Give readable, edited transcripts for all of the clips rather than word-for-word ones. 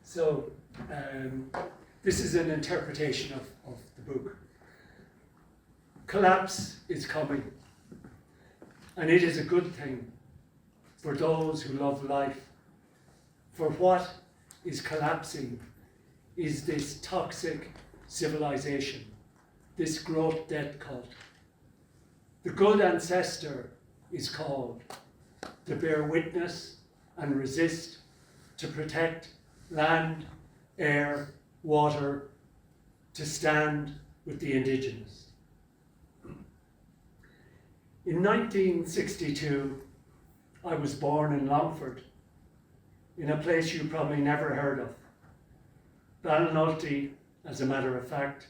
So this is an interpretation of the book. Collapse is coming, and it is a good thing for those who love life. For what is collapsing is this toxic civilization, this growth death cult. The good ancestor is called to bear witness and resist, to protect land, air, water, to stand with the indigenous. In 1962, I was born in Longford, in a place you probably never heard of. Ballinolty, as a matter of fact,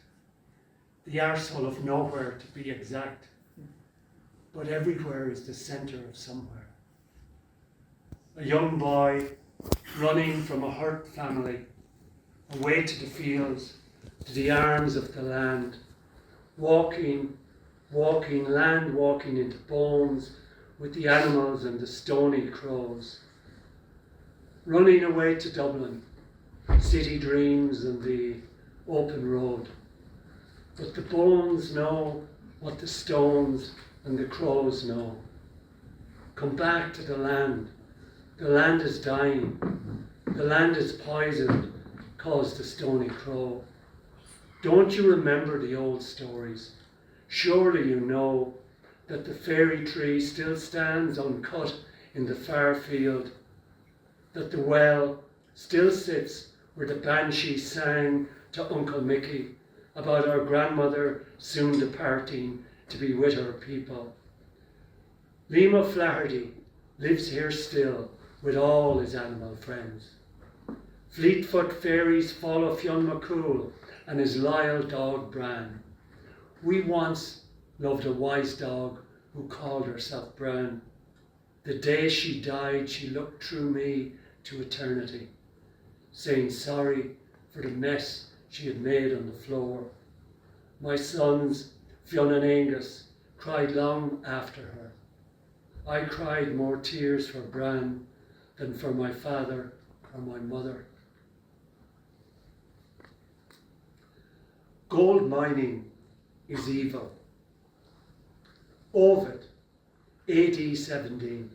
the arsehole of nowhere to be exact, but everywhere is the centre of somewhere. A young boy running from a hurt family, away to the fields, to the arms of the land, walking into bones with the animals and the stony crows, running away to Dublin, city dreams and the open road. But the bones know what the stones and the crows know. Come back to the land. The land is dying. The land is poisoned, caused the stony crow. Don't you remember the old stories? Surely you know that the fairy tree still stands uncut in the far field, that the well still sits where the banshee sang to Uncle Mickey about our grandmother soon departing to be with her people. Liam O'Flaherty lives here still with all his animal friends. Fleetfoot fairies follow Fionn McCool and his loyal dog Bran. We once loved a wise dog who called herself Bran. The day she died, she looked through me to eternity, saying sorry for the mess she had made on the floor. My sons, Fionn and Angus, cried long after her. I cried more tears for Bran than for my father or my mother. Gold mining is evil. Ovid, AD 17.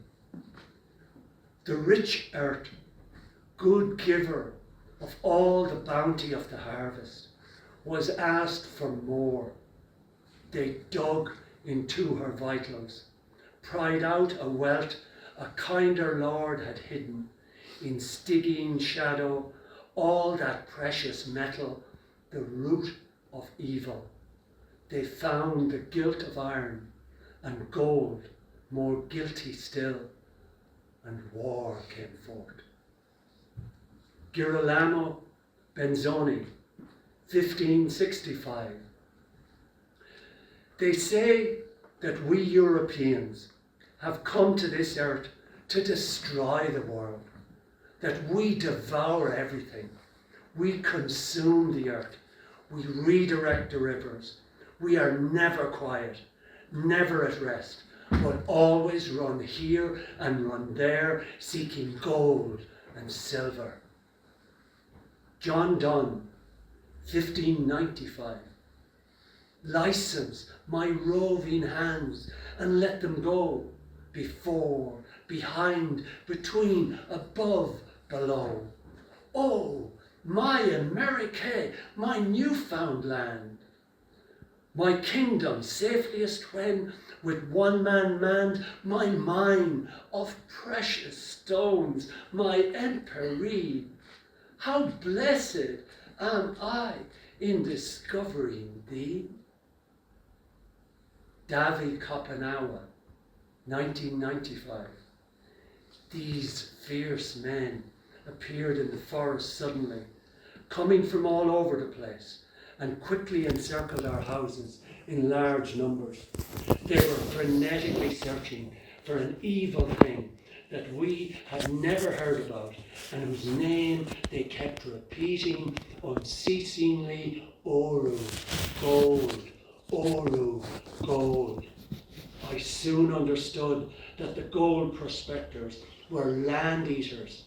The rich earth, good giver of all the bounty of the harvest, was asked for more. They dug into her vitals, pried out a wealth a kinder Lord had hidden, in Stygian shadow, all that precious metal, the root of evil. They found the guilt of iron, and gold more guilty still, and war came forth. Girolamo Benzoni, 1565. They say that we Europeans have come to this earth to destroy the world, that we devour everything, we consume the earth, we redirect the rivers, we are never quiet, never at rest, but always run here and run there, seeking gold and silver. John Donne, 1595. License my roving hands and let them go, before, behind, between, above, below. Oh, my America, my newfound land, my kingdom safeliest when with one man manned, my mine of precious stones, my empery. How blessed am I in discovering thee. Davy Kopanawa, 1995. These fierce men appeared in the forest suddenly, coming from all over the place, and quickly encircled our houses in large numbers. They were frenetically searching for an evil thing that we had never heard about, and whose name they kept repeating unceasingly: Oru, gold, Oru, gold. I soon understood that the gold prospectors were land eaters,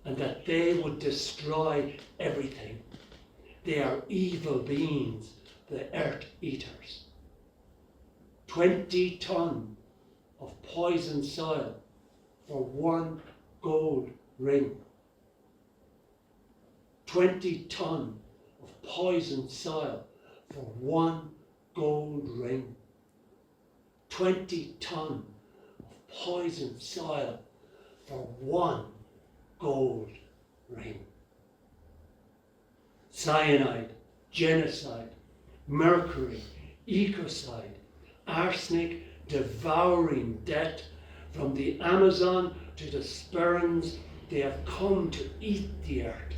and that they would destroy everything. They are evil beings, the earth eaters. 20 ton of poisoned soil for 1 gold ring. 20 ton of poisoned soil for 1 gold ring. 20 ton of poisoned soil for 1 gold ring. Cyanide, genocide, mercury, ecocide, arsenic, devouring death. From the Amazon to the Sperrins, they have come to eat the earth.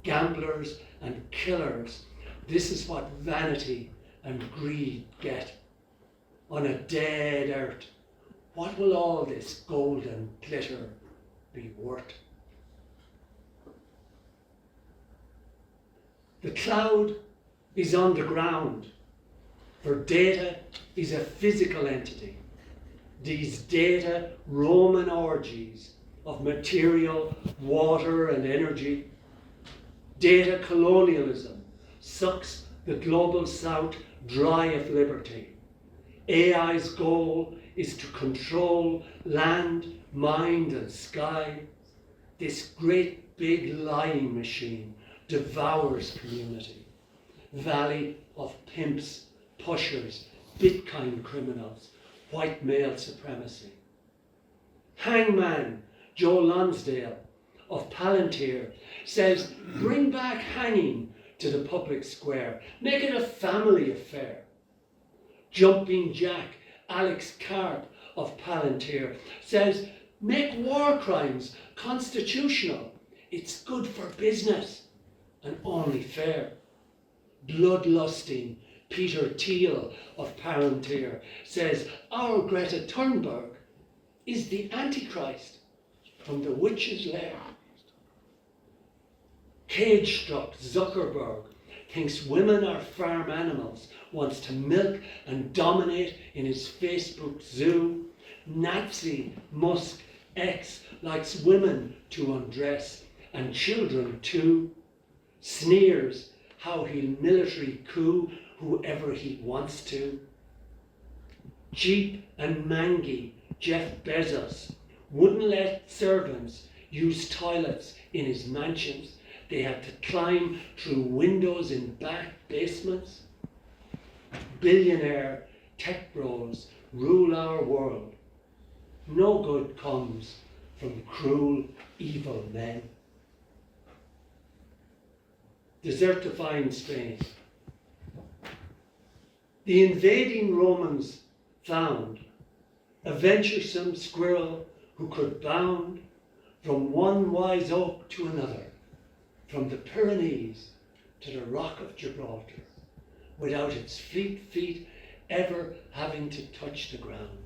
Gamblers and killers, this is what vanity and greed get. On a dead earth, what will all this golden glitter be worth? The cloud is on the ground, for data is a physical entity. These data Roman orgies of material, water and energy. Data colonialism sucks the global south dry of liberty. AI's goal is to control land, mind and sky. This great big lying machine devours community. Valley of pimps, pushers, Bitcoin criminals, white male supremacy. Hangman Joe Lonsdale of Palantir says, bring back hanging to the public square. Make it a family affair. Jumping Jack Alex Karp of Palantir says, make war crimes constitutional. It's good for business and only fair. Bloodlusting Peter Thiel of Palantir says, our Greta Thunberg is the Antichrist from the witch's lair. Cage-struck Zuckerberg thinks women are farm animals, wants to milk and dominate in his Facebook zoo. Nazi Musk X likes women to undress and children too. Sneers how he'll military coup whoever he wants to. Jeep and Mangy Jeff Bezos wouldn't let servants use toilets in his mansions. They had to climb through windows in back basements. Billionaire tech bros rule our world. No good comes from cruel, evil men. Desertifying Spain. The invading Romans found a venturesome squirrel who could bound from one wise oak to another, from the Pyrenees to the Rock of Gibraltar, without its fleet feet ever having to touch the ground.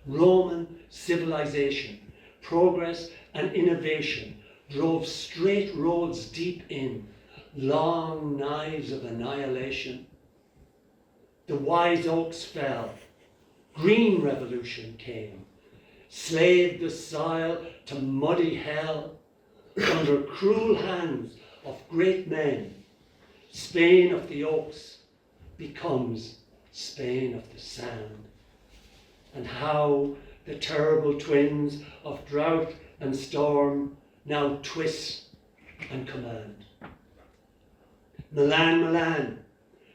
Roman civilization, progress and innovation drove straight roads deep in, long knives of annihilation. The wise oaks fell, green revolution came, slaved the soil to muddy hell. Under cruel hands of great men, Spain of the oaks becomes Spain of the sand. And how the terrible twins of drought and storm now twist and command. Milan, Milan,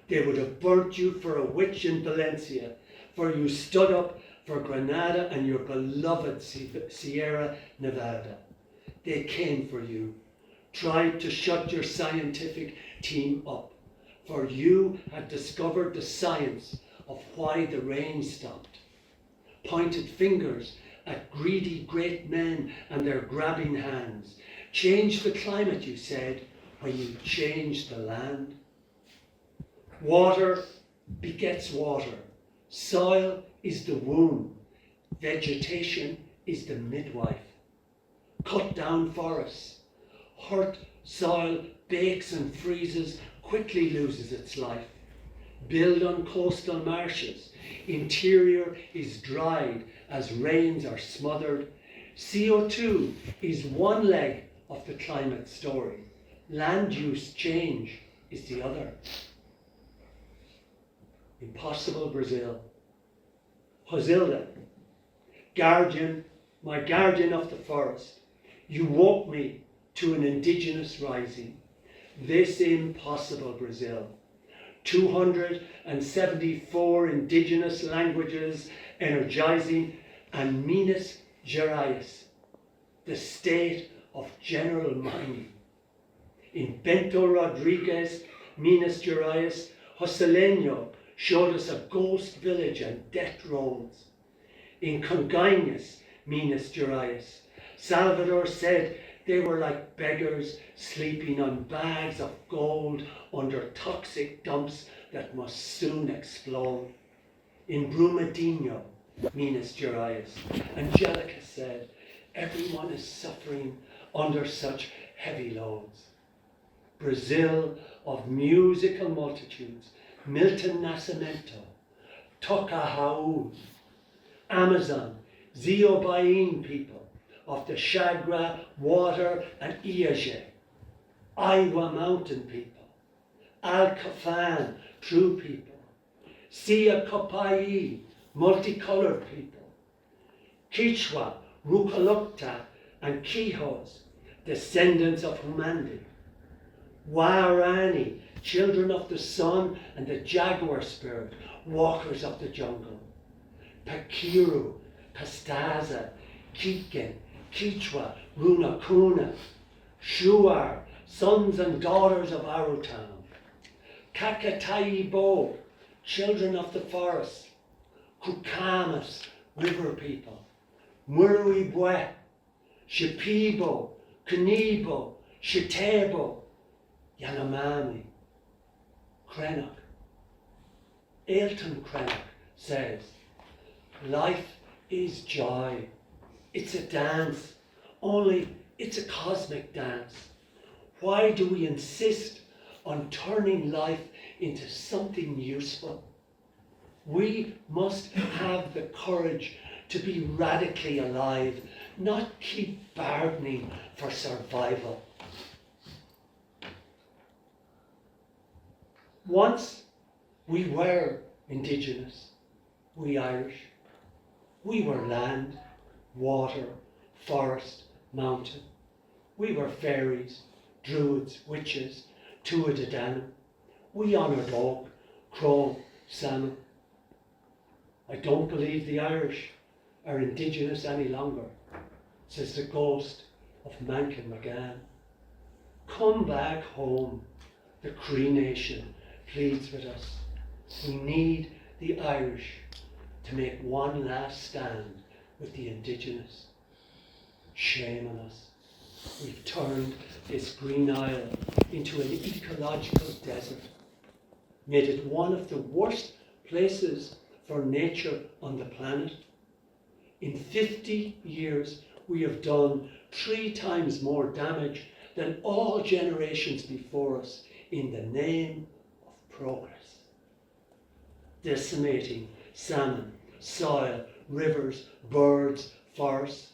they would have burnt you for a witch in Valencia, for you stood up for Granada and your beloved Sierra Nevada. They came for you, tried to shut your scientific team up, for you had discovered the science of why the rain stopped. Pointed fingers at greedy great men and their grabbing hands. Change the climate, you said, when you changed the land. Water begets water. Soil is the womb. Vegetation is the midwife. Cut down forests. Hurt soil bakes and freezes, quickly loses its life. Build on coastal marshes. Interior is dried as rains are smothered. CO2 is one leg of the climate story. Land use change is the other. Impossible Brazil. Josilda, guardian, my guardian of the forest, you woke me to an indigenous rising. This impossible Brazil. 274 indigenous languages energizing, and Minas Gerais, the state of general mining. In Bento Rodrigues, Minas Gerais, Joseleño showed us a ghost village and death rolls. In Congonhas, Minas Gerais, Salvador said they were like beggars sleeping on bags of gold under toxic dumps that must soon explode. In Brumadinho, Minas Gerais, Angelica said, everyone is suffering under such heavy loads. Brazil of musical multitudes, Milton Nascimento, Tocahaú, Amazon, Ziobain people of the Chagra, Water and Iajé, Iowa Mountain people, Alcafan, True people, Sia Copai, multicolored people, Quichua, Rukalukta, and Quijos, descendants of Humandi, Waorani, children of the sun and the jaguar spirit, walkers of the jungle, Pakiru, Pastaza, Kiken, Quichua, Runakuna, Shuar, sons and daughters of Arutan, Kakataibo, children of the forest, Kukamas, river people, Muruibwe, Shipibo, Kanibo, Shitebo, Yanomami, Krenak. Ailton Krenak says, life is joy. It's a dance, only it's a cosmic dance. Why do we insist on turning life into something useful? We must have the courage to be radically alive, not keep bargaining for survival. Once we were indigenous, we Irish. We were land, water, forest, mountain. We were fairies, druids, witches, Tuatha We honoured oak, crow, salmon. I don't believe the Irish are indigenous any longer, says the ghost of Mankin McGann. Come back home, the Cree Nation pleads with us. We need the Irish to make one last stand with the indigenous. Shame on us. We've turned this Green Isle into an ecological desert, made it one of the worst places for nature on the planet. In 50 years, we have done 3 times more damage than all generations before us in the name of progress. Decimating salmon, soil, rivers, birds, forests,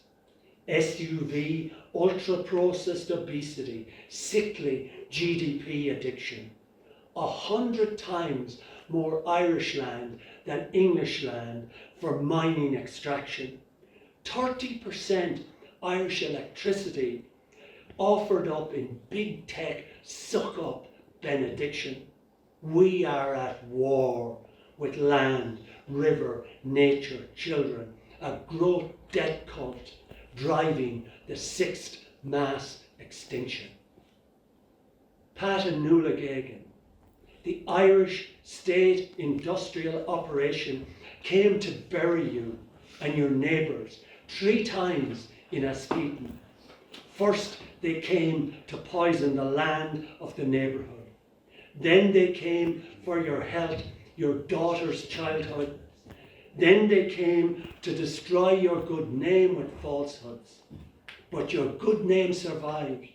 SUV, ultra-processed obesity, sickly GDP addiction. 100 times more Irish land than English land for mining extraction. 30% Irish electricity offered up in big tech suck-up benediction. We are at war with land, river, nature, children, a growth debt cult driving the 6th mass extinction. Patanula Gagan, the Irish state industrial operation, came to bury you and your neighbours 3 times in Aspeaton. First, they came to poison the land of the neighbourhood. Then they came for your health, your daughter's childhood. Then they came to destroy your good name with falsehoods. But your good name survived.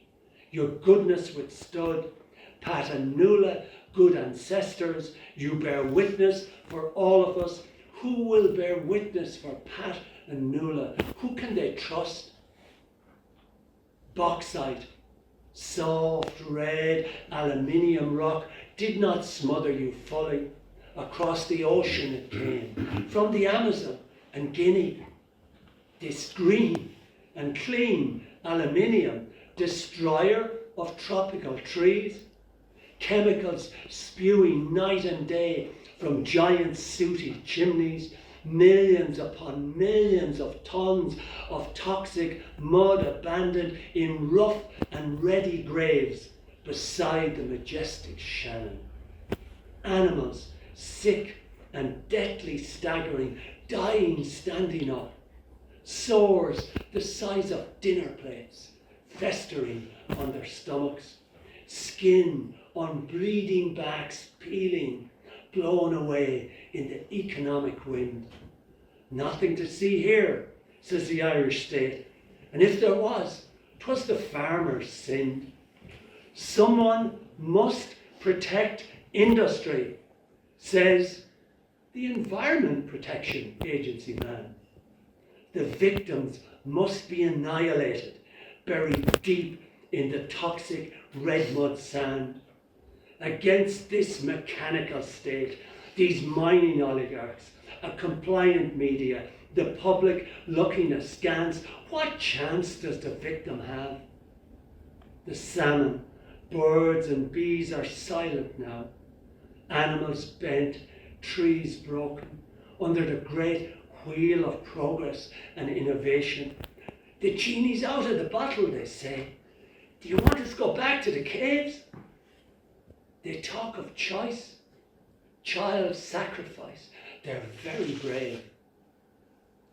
Your goodness withstood. Patanula, good ancestors, you bear witness for all of us. Who will bear witness for Pat and Nuala? Who can they trust? Bauxite, soft red aluminium rock, did not smother you fully. Across the ocean it came, from the Amazon and Guinea. This green and clean aluminium, destroyer of tropical trees, chemicals spewing night and day from giant sooty chimneys, millions upon millions of tons of toxic mud abandoned in rough and ready graves beside the majestic Shannon. Animals, sick and deathly staggering, dying standing up. Sores the size of dinner plates, festering on their stomachs. Skin on bleeding backs peeling, blown away in the economic wind. Nothing to see here, says the Irish state. And if there was, 'twas the farmer's sin. Someone must protect industry, says the Environment Protection Agency man. The victims must be annihilated, buried deep in the toxic red mud sand. Against this mechanical state, these mining oligarchs, a compliant media, the public looking askance, what chance does the victim have? The salmon, birds and bees are silent now. Animals bent, trees broken, under the great wheel of progress and innovation. The genie's out of the bottle, they say. Do you want us to go back to the caves? They talk of choice, child sacrifice. They're very brave.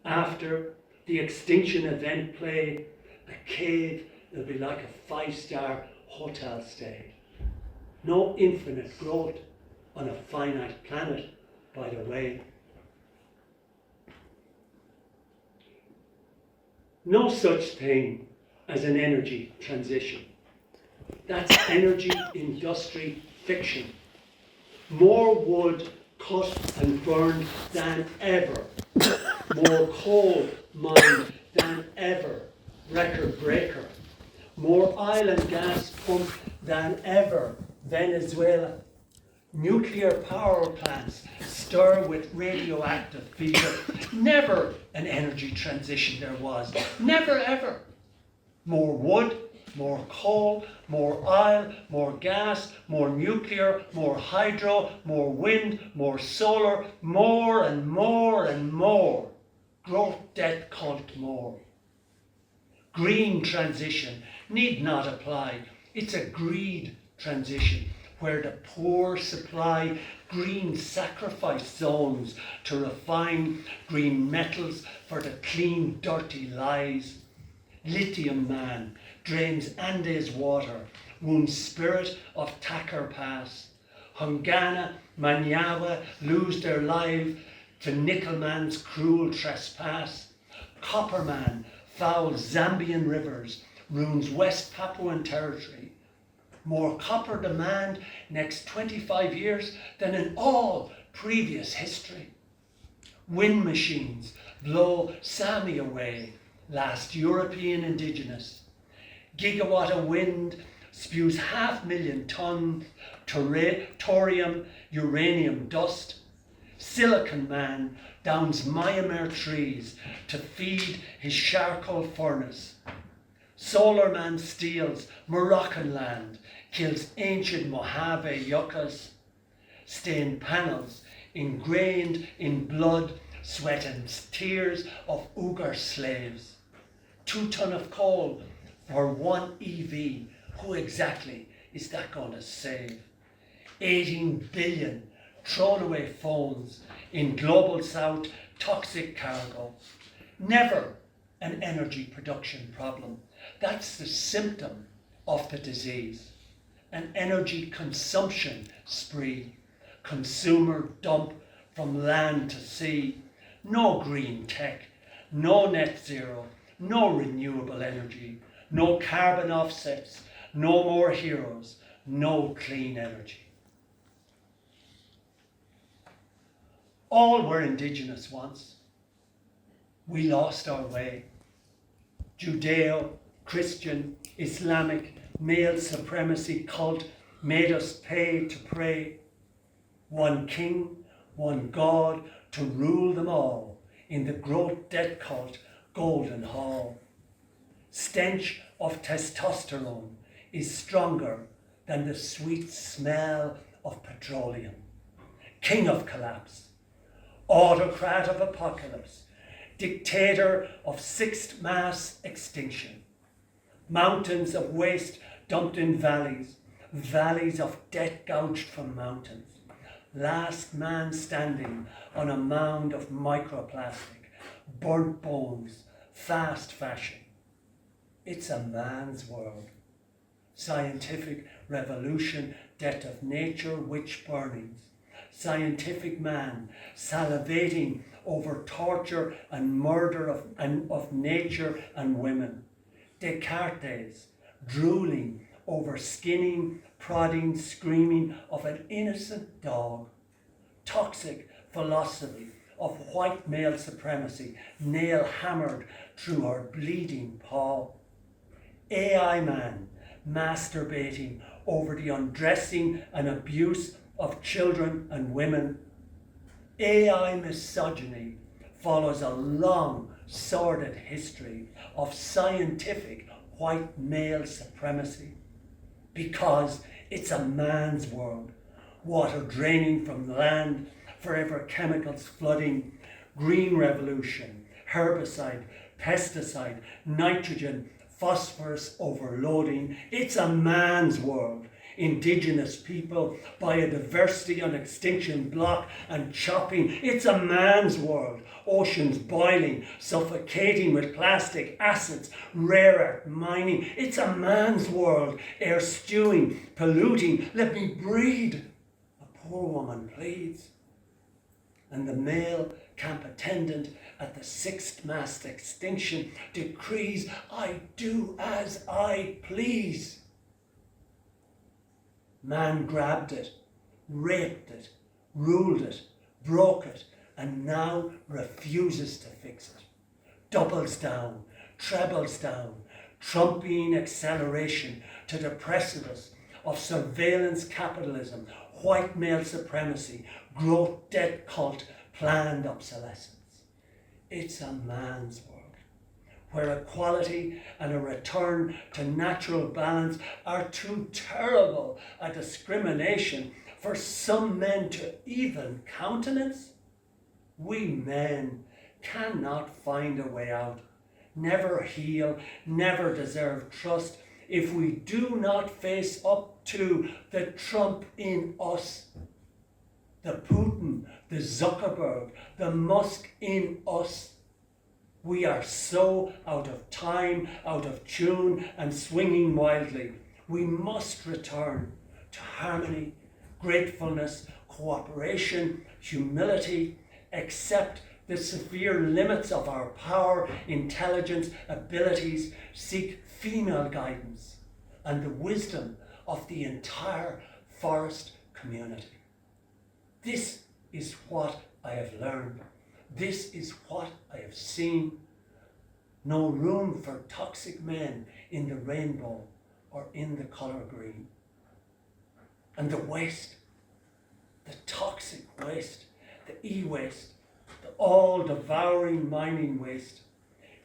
After the extinction event play, a cave will be like a 5-star hotel stay. No infinite growth on a finite planet, by the way. No such thing as an energy transition. That's energy industry fiction. More wood cut and burned than ever. More coal mined than ever. Record breaker. More oil and gas pumped than ever. Venezuela. Nuclear power plants stir with radioactive fever. Never an energy transition there was. Never ever. More wood, more coal, more oil, more gas, more nuclear, more hydro, more wind, more solar, more and more and more. Growth, death, cult, more. Green transition need not apply. It's a greed transition, where the poor supply green sacrifice zones to refine green metals for the clean, dirty lies. Lithium man drains Andes water, wounds spirit of Tacker Pass. Hungana, Manyawa lose their lives to nickel man's cruel trespass. Copper man fouls Zambian rivers, ruins West Papuan territory. More copper demand next 25 years than in all previous history. Wind machines blow Sami away, last European indigenous. Gigawatt of wind spews 500,000 tons thorium, uranium dust. Silicon man downs Myanmar trees to feed his charcoal furnace. Solar man steals Moroccan land, kills ancient Mojave yuccas. Stained panels ingrained in blood, sweat and tears of Uyghur slaves. 2 tons of coal for 1 EV. Who exactly is that going to save? 18 billion thrown away phones in global south, toxic cargo. Never an energy production problem. That's the symptom of the disease. An energy consumption spree. Consumer dump from land to sea. No green tech, no net zero, no renewable energy, no carbon offsets, no more heroes, no clean energy. All were indigenous once. We lost our way. Judeo, Christian, Islamic, male supremacy cult made us pay to pray. One king, one God to rule them all in the growth debt cult Golden Hall. Stench of testosterone is stronger than the sweet smell of petroleum. King of collapse, autocrat of apocalypse, dictator of sixth mass extinction. Mountains of waste dumped in valleys, valleys of debt gouged from mountains. Last man standing on a mound of microplastic, burnt bones, fast fashion. It's a man's world. Scientific revolution, death of nature, witch burnings. Scientific man salivating over torture and murder of nature and women. Descartes drooling over skinning, prodding, screaming of an innocent dog. Toxic philosophy of white male supremacy nail hammered through her bleeding paw. AI man masturbating over the undressing and abuse of children and women. AI misogyny follows a long, sordid history of scientific white male supremacy. Because it's a man's world. Water draining from the land, forever chemicals flooding, green revolution, herbicide, pesticide, nitrogen, phosphorus overloading. It's a man's world. Indigenous people, biodiversity on extinction block and chopping. It's a man's world. Oceans boiling, suffocating with plastic acids, rare earth mining. It's a man's world. Air stewing, polluting. Let me breathe. A poor woman pleads. And the male camp attendant at the sixth mass extinction decrees, I do as I please. Man grabbed it, raped it, ruled it, broke it, and now refuses to fix it. Doubles down, trebles down, Trumpian acceleration to the precipice of surveillance capitalism, white male supremacy, growth debt cult, planned obsolescence. It's a man's world, where equality and a return to natural balance are too terrible a discrimination for some men to even countenance. We men cannot find a way out, never heal, never deserve trust if we do not face up to the Trump in us, the Putin, the Zuckerberg, the Musk in us. We are so out of time, out of tune, and swinging wildly. We must return to harmony, gratefulness, cooperation, humility, accept the severe limits of our power, intelligence, abilities, seek female guidance, and the wisdom of the entire forest community. This is what I have learned. This is what I have seen. No room for toxic men in the rainbow or in the colour green. And the waste, the toxic waste, the e-waste, the all-devouring mining waste.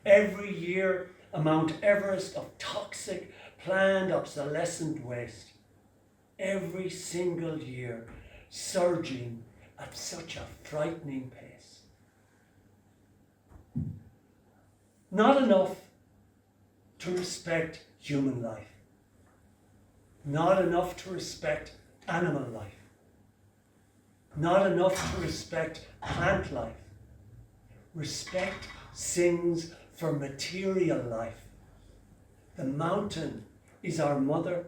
Every year, a Mount Everest of toxic, planned obsolescent waste. Every single year, surging at such a frightening pace. Not enough to respect human life. Not enough to respect animal life. Not enough to respect plant life. Respect sings for material life. The mountain is our mother.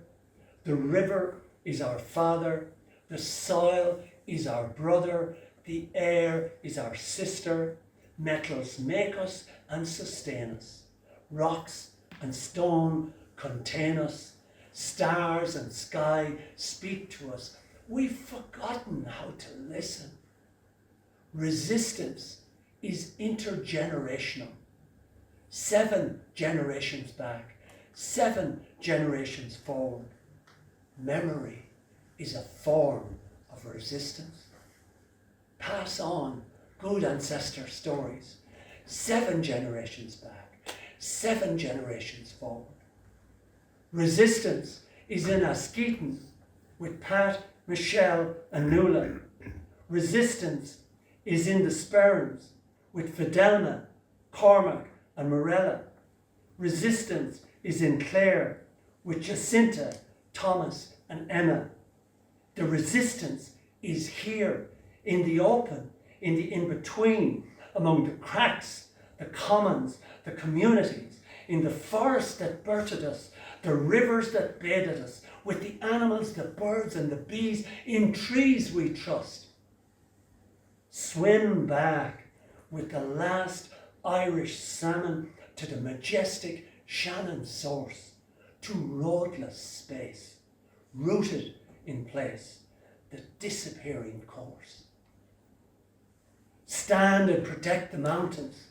The river is our father. The soil is our brother. The air is our sister. Metals make us and sustain us. Rocks and stone contain us. Stars and sky speak to us. We've forgotten how to listen. Resistance is intergenerational. 7 generations back, 7 generations forward. Memory is a form of resistance. Pass on good ancestor stories. 7 generations back, 7 generations forward. Resistance is in Askeaton with Pat, Michelle and Nuala. Resistance is in the Sperrins with Fidelma, Cormac and Morella. Resistance is in Clare with Jacinta, Thomas and Emma. The resistance is here in the open, in the in-between, among the cracks, the commons, the communities, in the forest that birthed us, the rivers that bathed us, with the animals, the birds and the bees, in trees we trust. Swim back with the last Irish salmon to the majestic Shannon source, to roadless space, rooted in place, the disappearing course. Stand and protect the mountains,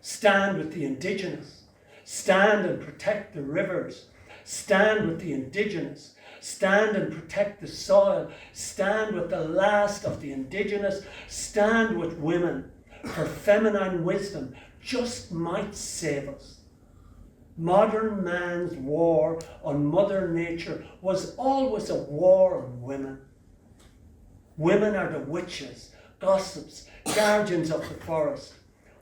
stand with the indigenous, stand and protect the rivers, stand with the indigenous, stand and protect the soil, stand with the last of the indigenous, stand with women, for feminine wisdom just might save us. Modern man's war on Mother Nature was always a war on women. Women are the witches, gossips, guardians of the forest.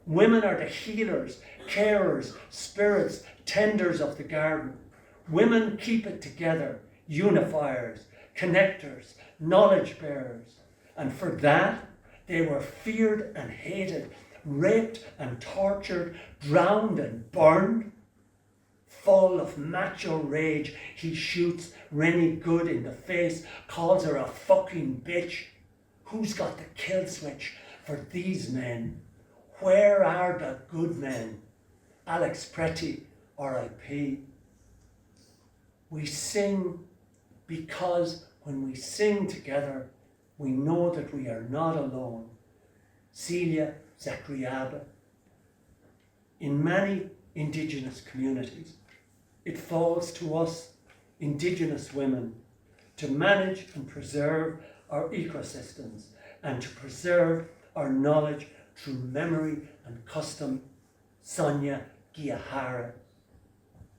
Women are the healers, carers, spirits, tenders of the garden. Women keep it together, unifiers, connectors, knowledge bearers. And for that, they were feared and hated, raped and tortured, drowned and burned. Full of macho rage, he shoots Rennie Good in the face, calls her a fucking bitch. Who's got the kill switch for these men? Where are the good men? Alex Pretty, R.I.P. We sing because when we sing together, we know that we are not alone. Celia Zakriaba. In many Indigenous communities, it falls to us, Indigenous women, to manage and preserve our ecosystems and to preserve our knowledge through memory and custom. Sonia Giahara.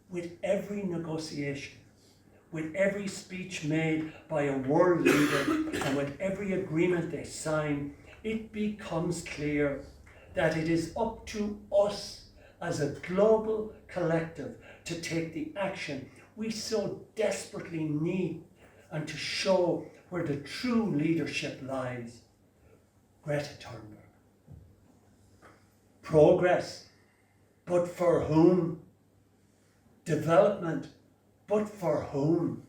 With every negotiation, with every speech made by a world leader, and with every agreement they sign, it becomes clear that it is up to us as a global collective to take the action we so desperately need and to show where the true leadership lies. Greta Thunberg. Progress, but for whom? Development, but for whom?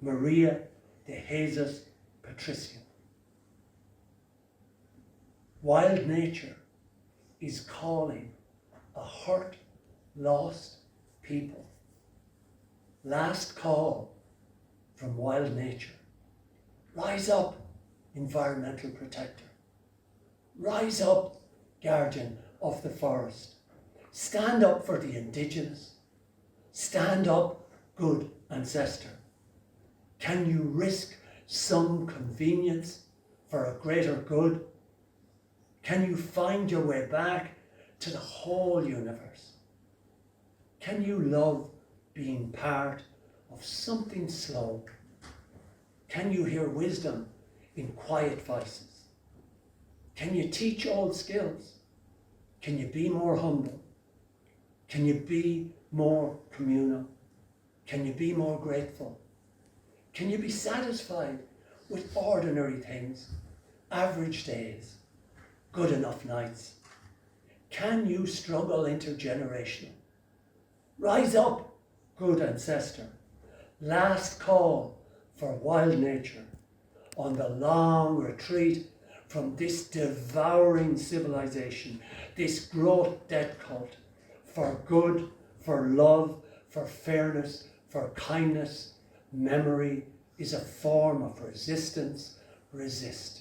Maria de Jesus Patricio. Wild nature is calling a hurt, lost people. Last call from wild nature. Rise up, environmental protector. Rise up, guardian of the forest. Stand up for the indigenous. Stand up, good ancestor. Can you risk some convenience for a greater good? Can you find your way back to the whole universe? Can you love being part of something slow? Can you hear wisdom in quiet voices? Can you teach old skills? Can you be more humble? Can you be more communal? Can you be more grateful? Can you be satisfied with ordinary things, average days, good enough nights? Can you struggle intergenerational? Rise up, good ancestor. Last call for wild nature on the long retreat from this devouring civilization, this growth death cult, for good, for love, for fairness, for kindness. Memory is a form of resistance. Resist.